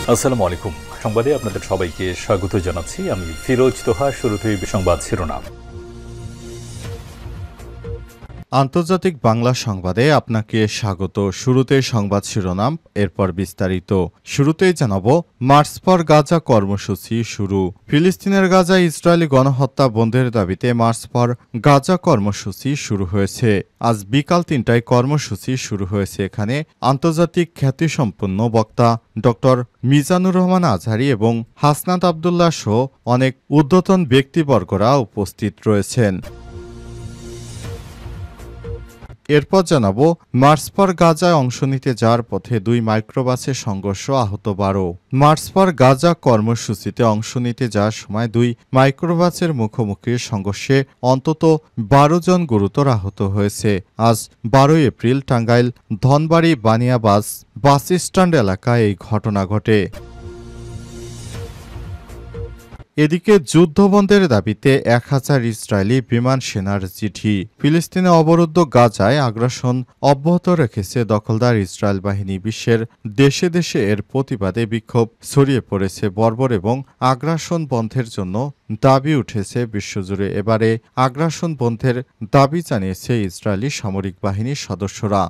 আসসালামু আলাইকুম। সংবাদে আপনাদের সবাইকে স্বাগত জানাচ্ছি। আমি ফিরোজ তোহা। শুরুতেই সংবাদ শিরোনাম। আন্তর্জাতিক বাংলা সংবাদে আপনাকে স্বাগত। শুরুতে সংবাদ শিরোনাম, এরপর বিস্তারিত। শুরুতেই জানাব, মার্চ ফর গাজা কর্মসূচি শুরু। ফিলিস্তিনের গাজায় ইসরায়েলি গণহত্যা বন্ধের দাবিতে মার্চ ফর গাজা কর্মসূচি শুরু হয়েছে। আজ বিকাল ৩টায় কর্মসূচি শুরু হয়েছে। এখানে আন্তর্জাতিক খ্যাতিসম্পন্ন বক্তা ডক্টর মিজানুর রহমান আজহারি এবং হাসনাত আবদুল্লাহ সহ অনেক ঊর্ধ্বতন ব্যক্তিবর্গরা উপস্থিত রয়েছেন। এরপর জানাবো, মার্চ ফর গাজায় অংশ নিতে যাওয়ার পথে ২ মাইক্রোবাসে সংঘর্ষ, আহত ১২। মার্চ ফর গাজা কর্মসূচিতে অংশ নিতে যাওয়ার সময় ২ মাইক্রোবাসের মুখোমুখি সংঘর্ষে অন্তত ১২ জন গুরুতর আহত হয়েছে। আজ ১২ April Tangail Dhanbari Baniyabas bus stand এলাকায় এই ঘটনা ঘটে। এদিকে যুদ্ধবন্ধের দাবিতে ১,০০০ ইসরায়েলি বিমান সেনার চিঠি। ফিলিস্তিনে অবরুদ্ধ গাজায় আগ্রাসন অব্যাহত রেখেছে দখলদার ইসরায়েল বাহিনী। বিশ্বের দেশে দেশে এর প্রতিবাদে বিক্ষোভ ছড়িয়ে পড়েছে। বর্বর এবং আগ্রাসন বন্ধের জন্য দাবি উঠেছে বিশ্বজুড়ে। এবারে আগ্রাসন বন্ধের দাবি জানিয়েছে ইসরায়েলি সামরিক বাহিনীর সদস্যরা।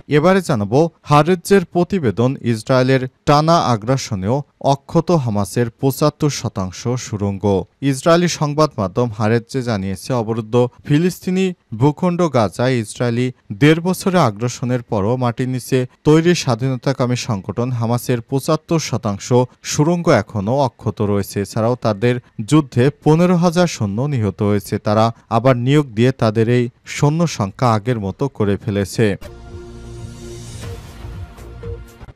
এবারে জানাবো, হারেজ্জের প্রতিবেদন, ইসরায়েলের টানা আগ্রাসনেও অক্ষত হামাসের ৭৫% সুড়ঙ্গ। ইসরায়েলি সংবাদ মাধ্যম হারেজ্জে জানিয়েছে, অবরুদ্ধ ফিলিস্তিনি ভূখণ্ড গাজায় ইসরায়েলি ১.৫ বছরের আগ্রাসনের পরও মাটির নিচে তৈরি স্বাধীনতাকামী সংগঠন হামাসের ৭৫% সুড়ঙ্গ এখনও অক্ষত রয়েছে। এছাড়াও তাদের যুদ্ধে ১৫,০০০ সৈন্য নিহত হয়েছে। তারা আবার নিয়োগ দিয়ে তাদের এই সৈন্য সংখ্যা আগের মতো করে ফেলেছে।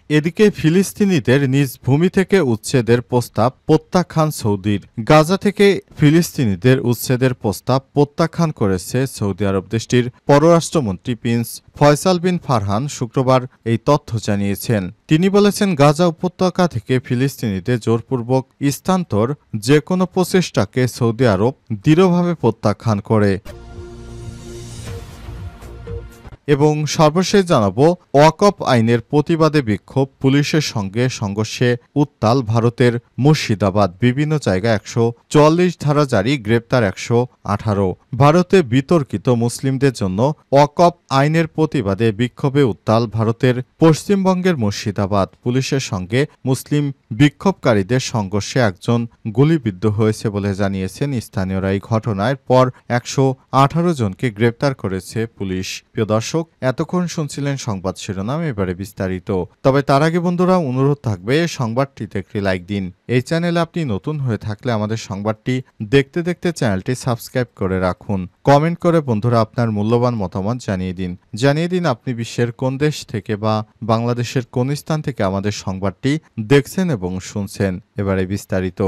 এদিকে ফিলিস্তিনিদের নিজ ভূমি থেকে উচ্ছেদের প্রস্তাব প্রত্যাখ্যান সৌদির। গাজা থেকে ফিলিস্তিনিদের উচ্ছেদের প্রস্তাব প্রত্যাখ্যান করেছে সৌদি আরব। দেশটির পররাষ্ট্রমন্ত্রী প্রিন্স ফয়সাল বিন ফারহান শুক্রবার এই তথ্য জানিয়েছেন। তিনি বলেছেন, গাজা উপত্যকা থেকে ফিলিস্তিনিদের জোরপূর্বক স্থানান্তর যে কোনো প্রচেষ্টাকে সৌদি আরব দৃঢ়ভাবে প্রত্যাখ্যান করে। এবং সর্বশেষ জানাবো, ওয়াকফ আইনের প্রতিবাদে বিক্ষোভ, পুলিশের সঙ্গে সংঘর্ষে উত্তাল ভারতের মুর্শিদাবাদ। বিভিন্ন জায়গায় ১৪৪ ধারা জারি, গ্রেপ্তার ১১৮। ভারতে বিতর্কিত মুসলিমদের জন্য ওয়াকফ আইনের প্রতিবাদে বিক্ষোভে উত্তাল ভারতের পশ্চিমবঙ্গের মুর্শিদাবাদ। পুলিশের সঙ্গে মুসলিম বিক্ষোভকারীদের সংঘর্ষে একজন গুলিবিদ্ধ হয়েছে বলে জানিয়েছেন স্থানীয়রা। এই ঘটনার পর ১১৮ জনকে গ্রেপ্তার করেছে পুলিশ। প্রিয় দর্শক, এতক্ষণ শুনছিলেন সংবাদ শিরোনাম, এবারে বিস্তারিত। তবে তার আগে বন্ধুরা, অনুরোধ থাকবে সংবাদটিতে একটি লাইক দিন। এই চ্যানেলে আপনি নতুন হয়ে থাকলে আমাদের সংবাদটি দেখতে দেখতে চ্যানেলটি সাবস্ক্রাইব করে রাখুন। কমেন্ট করে বন্ধুরা আপনার মূল্যবান মতামত জানিয়ে দিন আপনি বিশ্বের কোন দেশ থেকে বা বাংলাদেশের কোন স্থান থেকে আমাদের সংবাদটি দেখছেন এবং শুনছেন। এবারে বিস্তারিত।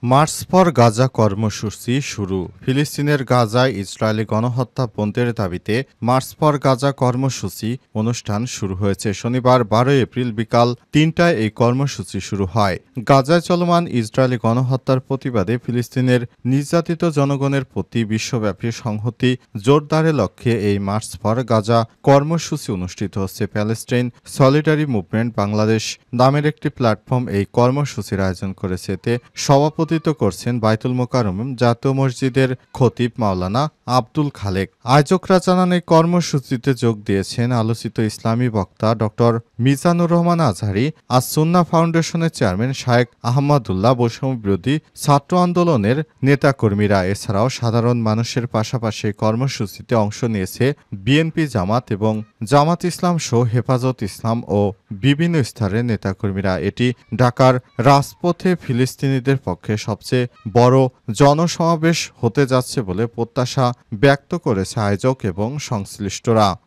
মার্চ ফর গাজা কর্মসূচি শুরু। ফিলিস্তিনের গাজায় ইসরায়েলি গণহত্যা বন্ধের দাবিতে মার্চ ফর গাজা কর্মসূচি অনুষ্ঠান শুরু হয়েছে। শনিবার ১২ এপ্রিল বিকাল ৩টায় এই কর্মসূচি শুরু হয়। গাজায় চলমান ইসরায়েলি গণহত্যার প্রতিবাদে ফিলিস্তিনের নির্যাতিত জনগণের প্রতি বিশ্বব্যাপী সংহতি জোরদারের লক্ষ্যে এই মার্চ ফর গাজা কর্মসূচি অনুষ্ঠিত হচ্ছে। প্যালেস্টাইন সলিডারি মুভমেন্ট বাংলাদেশ নামের একটি প্ল্যাটফর্ম এই কর্মসূচির আয়োজন করেছে। এতে সভাপতি করছেন বায়তুল মোকাররম জাতীয় মসজিদের খতিব মাওলানা আব্দুল খালেক। আয়োজকরা জানান, এই কর্মসূচিতে যোগ দিয়েছেন আলোচিত ইসলামী বক্তা ডক্টর মিজানুর রহমান আজহারি, আস-সুন্নাহ ফাউন্ডেশনের চেয়ারম্যান শায়েখ আহমদুল্লাহ, বৈষম্য বিরোধী ছাত্র আন্দোলনের নেতাকর্মীরা। এছাড়াও সাধারণ মানুষের পাশাপাশি কর্মসূচিতে অংশ নিয়েছে বিএনপি, জামাত এবং জামাত ইসলাম সহ হেফাজত ইসলাম ও বিভিন্ন স্তরের নেতাকর্মীরা। এটি ঢাকার রাজপথে ফিলিস্তিনিদের পক্ষে সবচেয়ে বড় জনসমাবেশ হতে যাচ্ছে বলে প্রত্যাশা ব্যক্ত করেছে আয়োজক এবং সংশ্লিষ্টরা।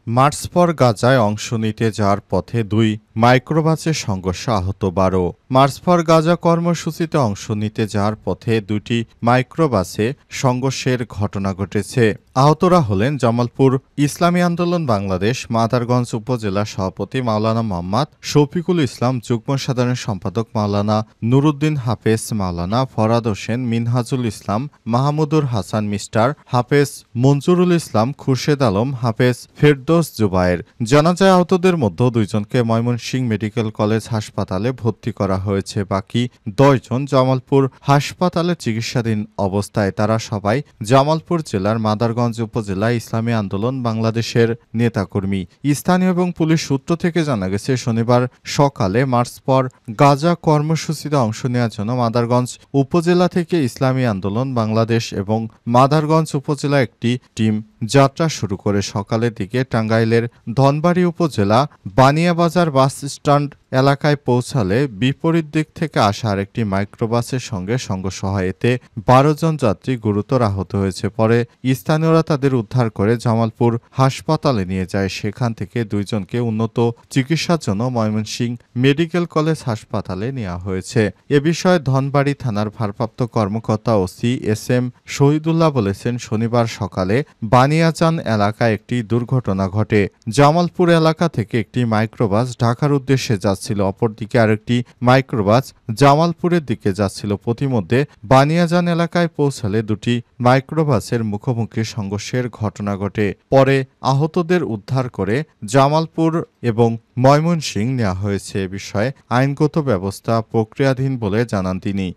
মার্চ ফর গাজায় অংশ নিতে যাওয়ার পথে ২ মাইক্রোবাসের সংঘর্ষে আহত 12। মার্চ ফর গাজা কর্মসূচিতে অংশ নিতে যাওয়ার পথে দুটি মাইক্রোবাসে সংঘর্ষের ঘটনা ঘটেছে। আহতরা হলেন জামালপুর ইসলামী আন্দোলন বাংলাদেশ মাদারগঞ্জ উপজেলা সভাপতি মাওলানা মোহাম্মদ শফিকুল ইসলাম, যুগ্ম সাধারণ সম্পাদক মাওলানা নুরুদ্দিন হাফেজ, মাওলানা ফরাদ হোসেন, মিনহাজুল ইসলাম, মাহমুদুর হাসান, মিস্টার হাফেজ মঞ্জুরুল ইসলাম, খুরশেদ আলম, হাফেজ ফেরদৌস জুবায়ের। জানাজায় আহতদের মধ্যে 2 জনকে ময়মনসিংহ মেডিকেল কলেজ হাসপাতালে ভর্তি করা হয়েছে। বাকি 10 জন জামালপুর হাসপাতালে চিকিৎসাধীন অবস্থায়। তারা সবাই জামালপুর জেলার মাদারগঞ্জ উপজেলা ইসলামী আন্দোলন বাংলাদেশের নেতাকর্মী। স্থানীয় এবং পুলিশ সূত্র থেকে জানা গেছে, শনিবার সকালে মার্চ ফর গাজা কর্মসূচিতে অংশ নেওয়ার জন্য মাদারগঞ্জ উপজেলা থেকে ইসলামী আন্দোলন বাংলাদেশ এবং মাদারগঞ্জ উপজেলা একটি টিম যাত্রা শুরু করে সকালের দিকে টাঙ্গাইলের ধনবাড়ী উপজেলা বানিয়াবাজার বাস স্ট্যান্ড এলাকায় পৌঁছালে বিপরীত দিক থেকে আসা আরেকটি মাইক্রোবাসের সঙ্গে সংঘর্ষ হয়। এতে 12 জন যাত্রী গুরুতর আহত হয়েছে। পরে স্থানীয়রা তাদের উদ্ধার করে জামালপুর হাসপাতালে নিয়ে যায়। সেখান থেকে 2 জনকে উন্নত চিকিৎসার জন্য ময়মনসিংহ মেডিকেল কলেজ হাসপাতালে নেওয়া হয়েছে। এ বিষয়ে ধনবাড়ী থানার ভারপ্রাপ্ত কর্মকর্তা ওসি এস.এম. শহীদুল্লাহ বলেছেন, শনিবার সকালে বানিয়াচান এলাকায় একটি দুর্ঘটনা ঘটে। জামালপুর এলাকা থেকে একটি মাইক্রোবাস ঢাকার উদ্দেশ্যে যাচ্ছিল, অপরদিকে আরেকটি মাইক্রোবাস জামালপুরের দিকে যাচ্ছিল। প্রতিমধ্যে বানিয়াজান এলাকায় পৌঁছালে দুটি মাইক্রোবাসের মুখোমুখি সংঘর্ষের ঘটনা ঘটে। পরে আহতদের উদ্ধার করে জামালপুর এবং ময়মনসিংহ নেওয়া হয়েছে। এ বিষয়ে আইনগত ব্যবস্থা প্রক্রিয়াধীন বলে জানান তিনি।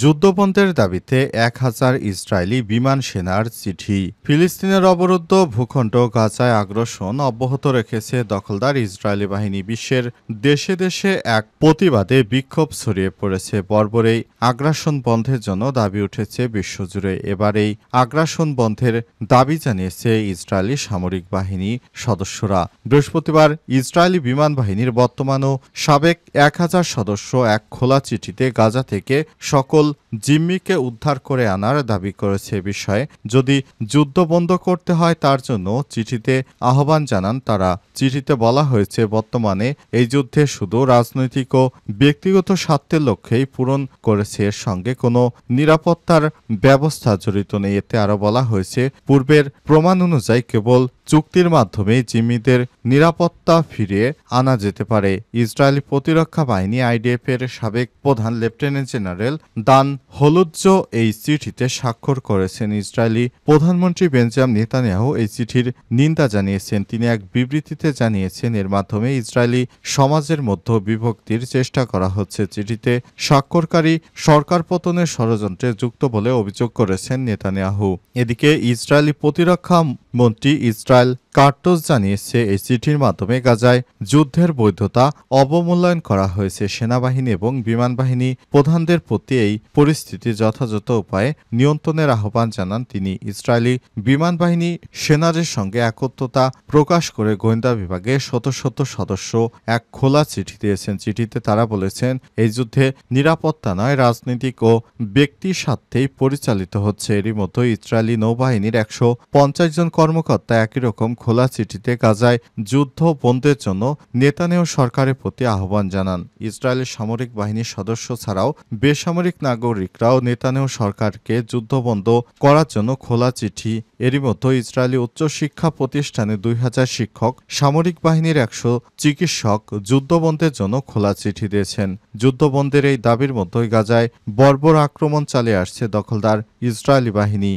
যুদ্ধবন্ধের দাবিতে 1000 ইসরায়েলি বিমান সেনার চিঠি। ফিলিস্তিনের অবরুদ্ধ ভূখণ্ড গাজায় আগ্রাসন অব্যাহত রেখেছে দখলদার ইসরায়েলি বাহিনী। বিশ্বের দেশে দেশে এক প্রতিবাদে বিক্ষোভ ছড়িয়ে পড়েছে। বর্বর এই আগ্রাসন বন্ধের জন্য দাবি উঠেছে বিশ্বজুড়ে। এবার এই আগ্রাসন বন্ধের দাবি জানিয়েছে ইসরায়েলি সামরিক বাহিনী সদস্যরা। বৃহস্পতিবার ইসরায়েলি বিমান বাহিনীর বর্তমান ও সাবেক 1000 সদস্য এক খোলা চিঠিতে গাজা থেকে সকল জিম্মিকে উদ্ধার করে আনার দাবি করেছে। বিষয়ে যদি যুদ্ধ বন্ধ করতে হয় তার জন্য চিঠিতে আহ্বান জানান তারা। চিঠিতে বলা হয়েছে, বর্তমানে এই যুদ্ধে শুধু রাজনৈতিক ও ব্যক্তিগত স্বার্থের লক্ষ্যেই পূরণ করেছে, এর সঙ্গে কোনো নিরাপত্তার ব্যবস্থা জড়িত নেই। এতে আরও বলা হয়েছে, পূর্বের প্রমাণ অনুযায়ী কেবল চুক্তির মাধ্যমে জিম্মিদের নিরাপত্তা ফিরিয়ে আনা যেতে পারে। ইসরায়েলি প্রতিরক্ষা বাহিনী আইডিএফ এর সাবেক প্রধান লেফটেন্যান্ট জেনারেল দান হলুজ্জ এই চিঠিতে স্বাক্ষর করেছেন। ইসরায়েলি প্রধানমন্ত্রী বেঞ্জামিন নেতানিয়াহু এই চিঠির নিন্দা জানিয়েছেন। তিনি এক বিবৃতিতে জানিয়েছেন, এর মাধ্যমে ইসরায়েলি সমাজের মধ্যে বিভক্তির চেষ্টা করা হচ্ছে। চিঠিতে স্বাক্ষরকারী সরকার পতনের ষড়যন্ত্রে যুক্ত বলে অভিযোগ করেছেন নেতানিয়াহু। এদিকে ইসরায়েলি প্রতিরক্ষা মন্ত্রী ইসরায়েল কার্টোস জানিয়েছে, এই চিঠির মাধ্যমে গাজায় যুদ্ধের বৈধতা অবমূল্যায়ন করা হয়েছে। সেনাবাহিনী এবং বিমান বাহিনী প্রধানদের প্রতি এই পরিস্থিতি যথাযথ উপায়ে নিয়ন্ত্রণের আহ্বান জানান তিনি। ইসরায়েলি বিমান বাহিনী সেনাদের সঙ্গে একত্রতা প্রকাশ করে গোয়েন্দা বিভাগে শত শত সদস্য এক খোলা চিঠি দিয়েছেন। চিঠিতে তারা বলেছেন, এই যুদ্ধে নিরাপত্তা নয়, রাজনৈতিক ও ব্যক্তি স্বার্থেই পরিচালিত হচ্ছে। এরই মধ্যে ইসরায়েলি নৌবাহিনীর 150 জন কর্মকর্তা একই রকম খোলা চিঠিতে গাজায় যুদ্ধ বন্ধের জন্য নেতানিয়াহু সরকারের প্রতি আহ্বান জানান। ইসরায়েলের সামরিক বাহিনীর সদস্য ছাড়াও বেসামরিক নাগরিকরাও নেতানিয়াহু সরকারকে যুদ্ধবন্ধ করার জন্য খোলা চিঠি। এরই মধ্যে ইসরায়েলি উচ্চশিক্ষা প্রতিষ্ঠানে 2000 শিক্ষক, সামরিক বাহিনীর 100 চিকিৎসক যুদ্ধবন্ধের জন্য খোলা চিঠি দিয়েছেন। যুদ্ধবন্ধের এই দাবির মধ্যেই গাজায় বর্বর আক্রমণ চালিয়ে আসছে দখলদার ইসরায়েলি বাহিনী।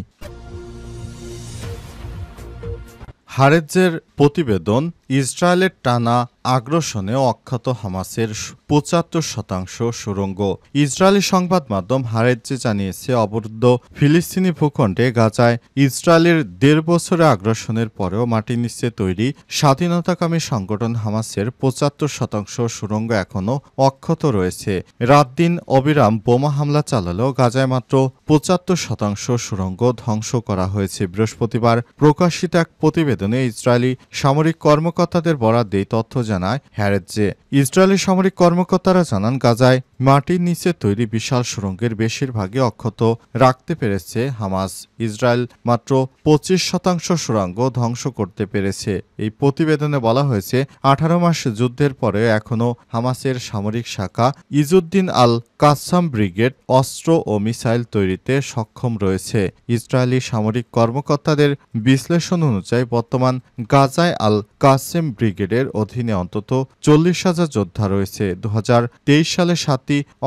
হারেজের প্রতিবেদন, ইসরায়েলের টানা আগ্রাসনে অক্ষত হামাসের 75% সুড়ঙ্গ। ইসরায়েলি সংবাদ মাধ্যম হারেজে জানিয়েছে, অবরুদ্ধ ফিলিস্তিনি ভূখণ্ডে গাজায় ইসরায়েলের 1.5 বছরের আগ্রাসনের পরেও মাটির নিচে তৈরি স্বাধীনতাকামী সংগঠন হামাসের 75% সুড়ঙ্গ এখনও অক্ষত রয়েছে। রাত দিন অবিরাম বোমা হামলা চালালেও গাজায় মাত্র 75% সুড়ঙ্গ ধ্বংস করা হয়েছে। বৃহস্পতিবার প্রকাশিত এক প্রতিবেদনে ইসরায়েলি সামরিক কর্মকর্তাদের বরাত দিয়ে তথ্য জানায় হ্যারেজ। ইসরায়েলি সামরিক কর্মকর্তারা জানান, গাজায় মাটির নিচে তৈরি বিশাল সুড়ঙ্গের বেশিরভাগই অক্ষত রাখতে পেরেছে হামাস। ইসরায়েল মাত্র 25% সুড়ঙ্গ ধ্বংস করতে পেরেছে। এই প্রতিবেদনে বলা হয়েছে 18 মাস যুদ্ধের পরে এখনও হামাসের সামরিক শাখা ইজুদ্দিন আল কাসাম ব্রিগেড অস্ত্র ও মিসাইল তৈরিতে সক্ষম রয়েছে। ইসরায়েলি সামরিক কর্মকর্তাদের বিশ্লেষণ অনুযায়ী বর্তমান গাজায় আল কাসেম ব্রিগেডের অধীনে অন্তত 40,000 যোদ্ধা রয়েছে। 2023 সালে 7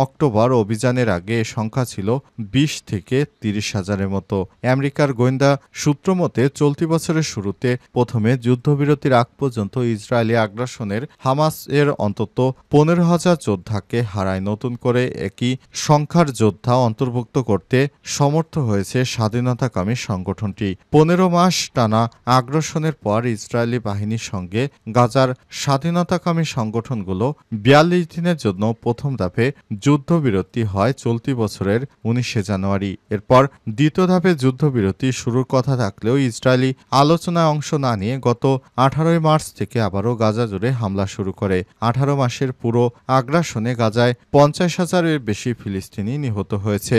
অক্টোবর অভিযানের আগে এ সংখ্যা ছিল 20 থেকে 30,000-এর মতো। আমেরিকার গোয়েন্দা সূত্র মতে চলতি বছরের শুরুতে প্রথমে যুদ্ধবিরতির আগ পর্যন্ত ইসরায়েলি আগ্রাসনের হামাস এর অন্তত 15,000 যোদ্ধাকে হারায়। নতুন করে একই সংখ্যার যোদ্ধা অন্তর্ভুক্ত করতে সমর্থ হয়েছে স্বাধীনতাকামী সংগঠনটি। 15 মাস টানা আগ্রাসনের পর ইসরায়েলি বাহিনীর সঙ্গে গাজার স্বাধীনতাকামী সংগঠনগুলো 42 দিনের জন্য প্রথম ধাপে যুদ্ধবিরতি হয় চলতি বছরের 19 জানুয়ারি। এরপর দ্বিতীয় ধাপে যুদ্ধবিরতি শুরুর কথা থাকলেও ইসরায়েলি আলোচনায় অংশ না নিয়ে গত 18 মার্চ থেকে আবারও গাজা জুড়ে হামলা শুরু করে। 18 মাসের পুরো আগ্রাসনে গাজায় 50,000-এর বেশি ফিলিস্তিনি নিহত হয়েছে।